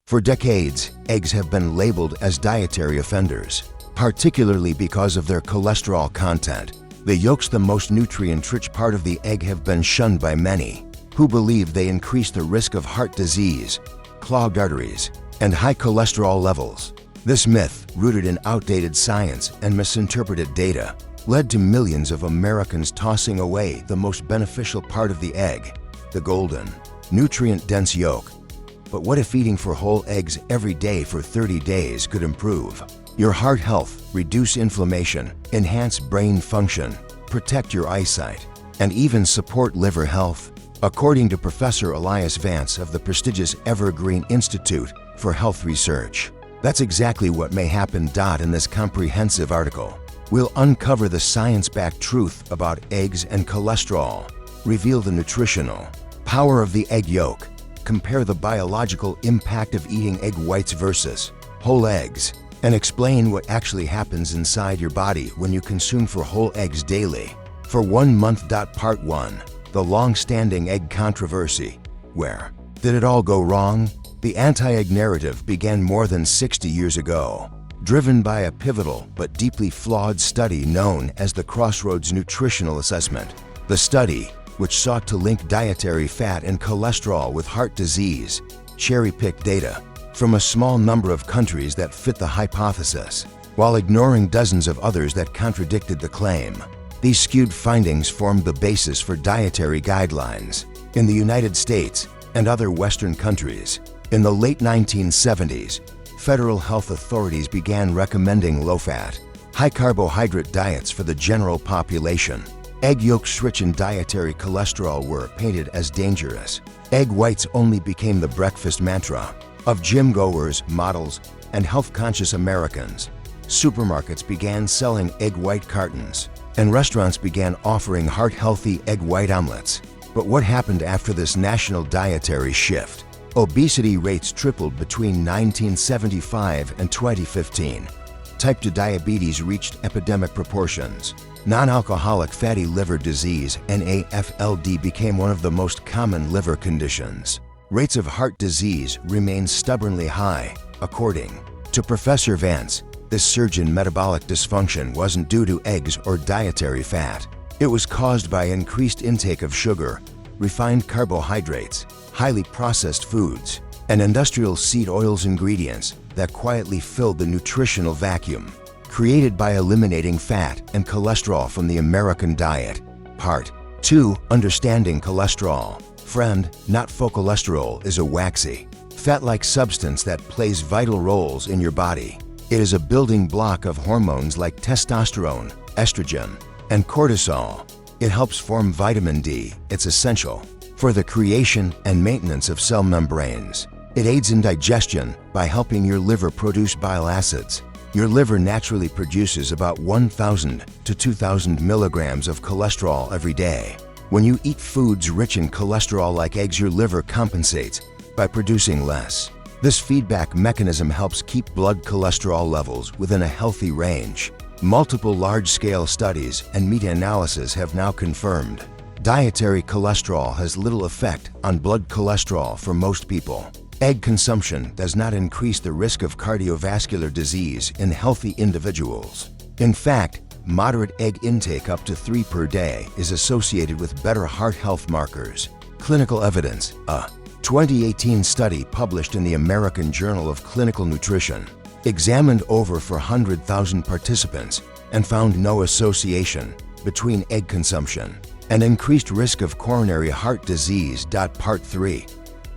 For decades, eggs have been labeled as dietary offenders, particularly because of their cholesterol content. The yolks, the most nutrient-rich part of the egg, have been shunned by many, who believe they increase the risk of heart disease, clogged arteries, and high cholesterol levels. This myth, rooted in outdated science and misinterpreted data, led to millions of Americans tossing away the most beneficial part of the egg, the golden, nutrient-dense yolk. But what if eating 4 whole eggs every day for 30 days could improve your heart health, reduce inflammation, enhance brain function, protect your eyesight, and even support liver health? According to Professor Elias Vance of the prestigious Evergreen Institute for Health Research. That's exactly what may happen. In this comprehensive article, we'll uncover the science-backed truth about eggs and cholesterol, reveal the nutritional power of the egg yolk, compare the biological impact of eating egg whites versus whole eggs, and explain what actually happens inside your body when you consume 4 whole eggs daily. For 1 month. Part 1. The long-standing egg controversy. Where did it all go wrong? The anti-egg narrative began more than 60 years ago, driven by a pivotal but deeply flawed study known as the Crossroads Nutritional Assessment. The study, which sought to link dietary fat and cholesterol with heart disease, cherry-picked data from a small number of countries that fit the hypothesis, while ignoring dozens of others that contradicted the claim. These skewed findings formed the basis for dietary guidelines in the United States and other Western countries. In the late 1970s, federal health authorities began recommending low-fat, high-carbohydrate diets for the general population. Egg yolks rich in dietary cholesterol were painted as dangerous. Egg whites only became the breakfast mantra of gym-goers, models, and health-conscious Americans. Supermarkets began selling egg white cartons, and restaurants began offering heart-healthy egg white omelets. But what happened after this national dietary shift? Obesity rates tripled between 1975 and 2015. Type 2 diabetes reached epidemic proportions. Non-alcoholic fatty liver disease, NAFLD, became one of the most common liver conditions. Rates of heart disease remain stubbornly high. According to Professor Vance, this surge in metabolic dysfunction wasn't due to eggs or dietary fat. It was caused by increased intake of sugar, refined carbohydrates, highly processed foods, and industrial seed oils, ingredients that quietly filled the nutritional vacuum created by eliminating fat and cholesterol from the American diet. Part 2. Understanding cholesterol. Friend, not faux cholesterol is a waxy, fat-like substance that plays vital roles in your body. It is a building block of hormones like testosterone, estrogen, and cortisol. It helps form vitamin D. It's essential for the creation and maintenance of cell membranes. It aids in digestion by helping your liver produce bile acids. Your liver naturally produces about 1,000 to 2,000 milligrams of cholesterol every day. When you eat foods rich in cholesterol like eggs, your liver compensates by producing less. This feedback mechanism helps keep blood cholesterol levels within a healthy range. Multiple large-scale studies and meta-analysis have now confirmed dietary cholesterol has little effect on blood cholesterol for most people. Egg consumption does not increase the risk of cardiovascular disease in healthy individuals. In fact, moderate egg intake up to 3 per day is associated with better heart health markers. Clinical evidence. A 2018 study published in the American Journal of Clinical Nutrition examined over 400,000 participants and found no association between egg consumption and increased risk of coronary heart disease. Part 3.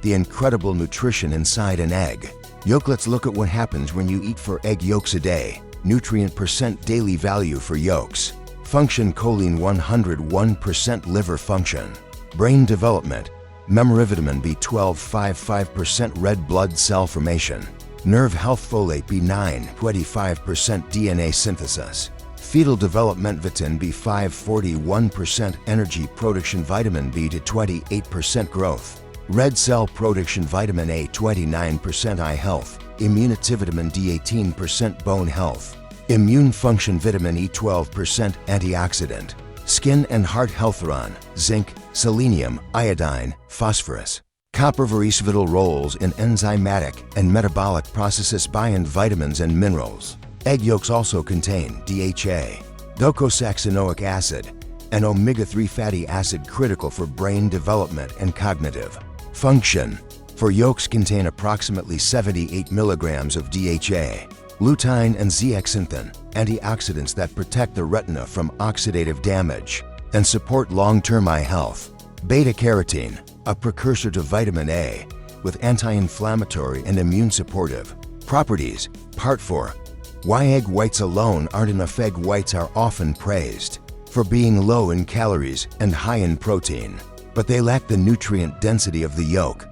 The incredible nutrition inside an egg yolk. Let's look at what happens when you eat 4 egg yolks a day. Nutrient percent daily value for yolks. Function: choline 101%, liver function, brain development, memory, vitamin B12 55%, red blood cell formation, nerve health, folate B9 25%, DNA synthesis, fetal development, vitamin B5 41%, energy production, vitamin B to 28%, growth, red cell production, vitamin A 29%, eye health, immunity, vitamin D 18%, bone health, immune function, vitamin E 12%, antioxidant, skin and heart health, iron, zinc, selenium, iodine, phosphorus, Copper varies vital roles in enzymatic and metabolic processes buying vitamins and minerals. Egg yolks also contain DHA, docosahexaenoic acid, and omega-3 fatty acid critical for brain development and cognitive function. For yolks contain approximately 78 milligrams of DHA, lutein and zeaxanthin, antioxidants that protect the retina from oxidative damage and support long-term eye health. Beta-carotene, a precursor to vitamin A, with anti-inflammatory and immune-supportive properties. Part 4. Why egg whites alone aren't enough. Egg whites are often praised for being low in calories and high in protein, but they lack the nutrient density of the yolk.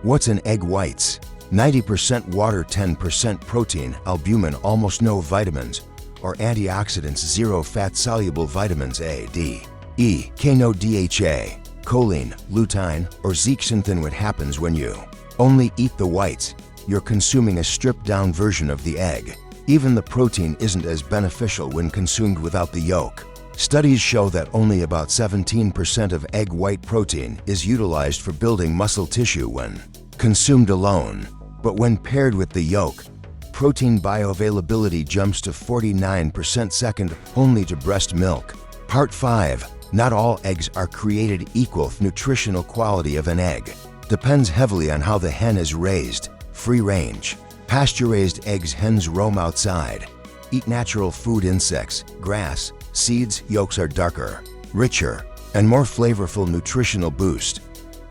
What's in egg whites? 90% water, 10% protein, albumin, almost no vitamins or antioxidants, 0 fat-soluble vitamins A, D, E, K, no DHA, choline, lutein, or zeaxanthin. What happens when you only eat the whites? You're consuming a stripped-down version of the egg. Even the protein isn't as beneficial when consumed without the yolk. Studies show that only about 17% of egg white protein is utilized for building muscle tissue when consumed alone. But when paired with the yolk, protein bioavailability jumps to 49%, second only to breast milk. Part 5. Not all eggs are created equal. Nutritional quality of an egg depends heavily on how the hen is raised. Free range, pasture-raised eggs. Hens roam outside, eat natural food, insects, grass, seeds. Yolks are darker, richer, and more flavorful. Nutritional boost: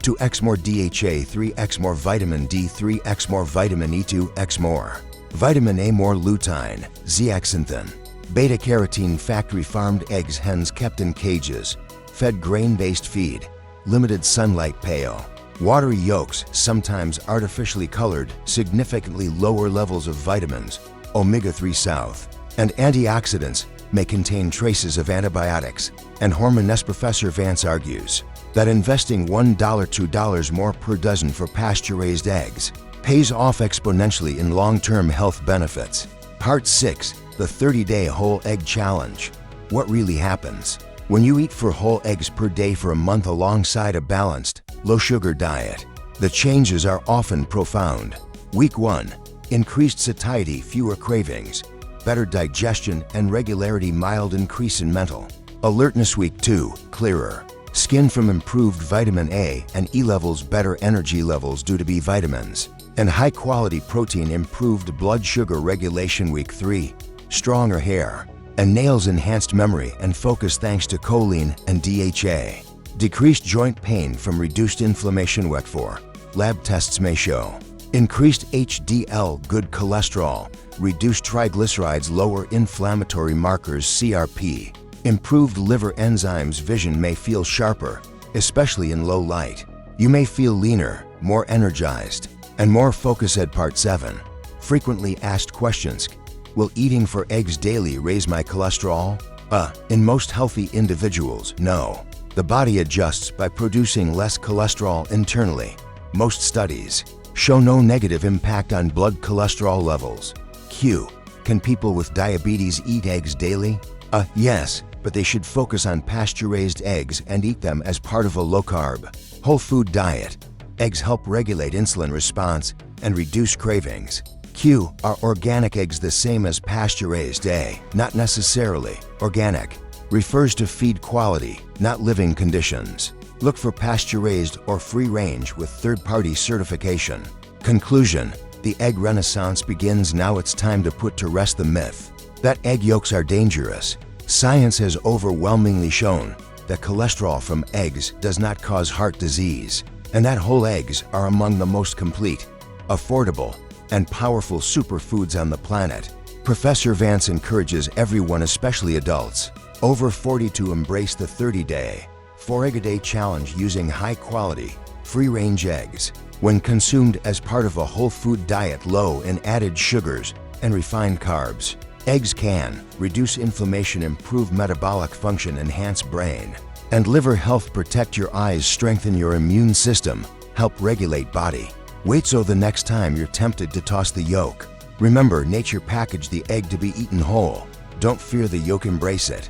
2x more DHA, 3x more vitamin D, 3x more vitamin E, 2x more vitamin A, more lutein, zeaxanthin, beta-carotene. Factory-farmed eggs. Hens kept in cages, fed grain-based feed, limited sunlight. Pale, watery yolks, sometimes artificially colored, significantly lower levels of vitamins, omega-3 south, and antioxidants, may contain traces of antibiotics and hormones. Professor Vance argues that investing $1 to $2 more per dozen for pasture-raised eggs pays off exponentially in long-term health benefits. Part 6. The 30-Day Whole Egg Challenge. What really happens when you eat 4 whole eggs per day for a month alongside a balanced, low-sugar diet? The changes are often profound. Week 1. Increased satiety, fewer cravings, better digestion and regularity, mild increase in mental alertness. Week 2. Clearer skin from improved vitamin A and E levels, better energy levels due to B vitamins, and high-quality protein, improved blood sugar regulation. Week 3. Stronger hair and nails, enhanced memory and focus thanks to choline and DHA, decreased joint pain from reduced inflammation. Week 4. Lab tests may show increased HDL, good cholesterol, reduced triglycerides, lower inflammatory markers, CRP, improved liver enzymes. Vision may feel sharper, especially in low light. You may feel leaner, more energized, and more focused. Part 7. Frequently asked questions. Will eating 4 eggs daily raise my cholesterol? In most healthy individuals, no. The body adjusts by producing less cholesterol internally. Most studies show no negative impact on blood cholesterol levels. Q. Can people with diabetes eat eggs daily? Yes, but they should focus on pasture-raised eggs and eat them as part of a low-carb, whole food diet. Eggs help regulate insulin response and reduce cravings. Q. Are organic eggs the same as pasture-raised? A. Not necessarily. Organic refers to feed quality, not living conditions. Look for pasture-raised or free-range with third-party certification. Conclusion. The egg renaissance begins now. It's time to put to rest the myth that egg yolks are dangerous. Science has overwhelmingly shown that cholesterol from eggs does not cause heart disease, and that whole eggs are among the most complete, affordable, and powerful superfoods on the planet. Professor Vance encourages everyone, especially adults over 40, to embrace the 30-Day 4-Egg-a-Day challenge using high-quality, free-range eggs. When consumed as part of a whole food diet low in added sugars and refined carbs, eggs can reduce inflammation, improve metabolic function, enhance brain and liver health, protect your eyes, strengthen your immune system, help regulate body weight. So the next time you're tempted to toss the yolk, remember, nature packaged the egg to be eaten whole. Don't fear the yolk, embrace it.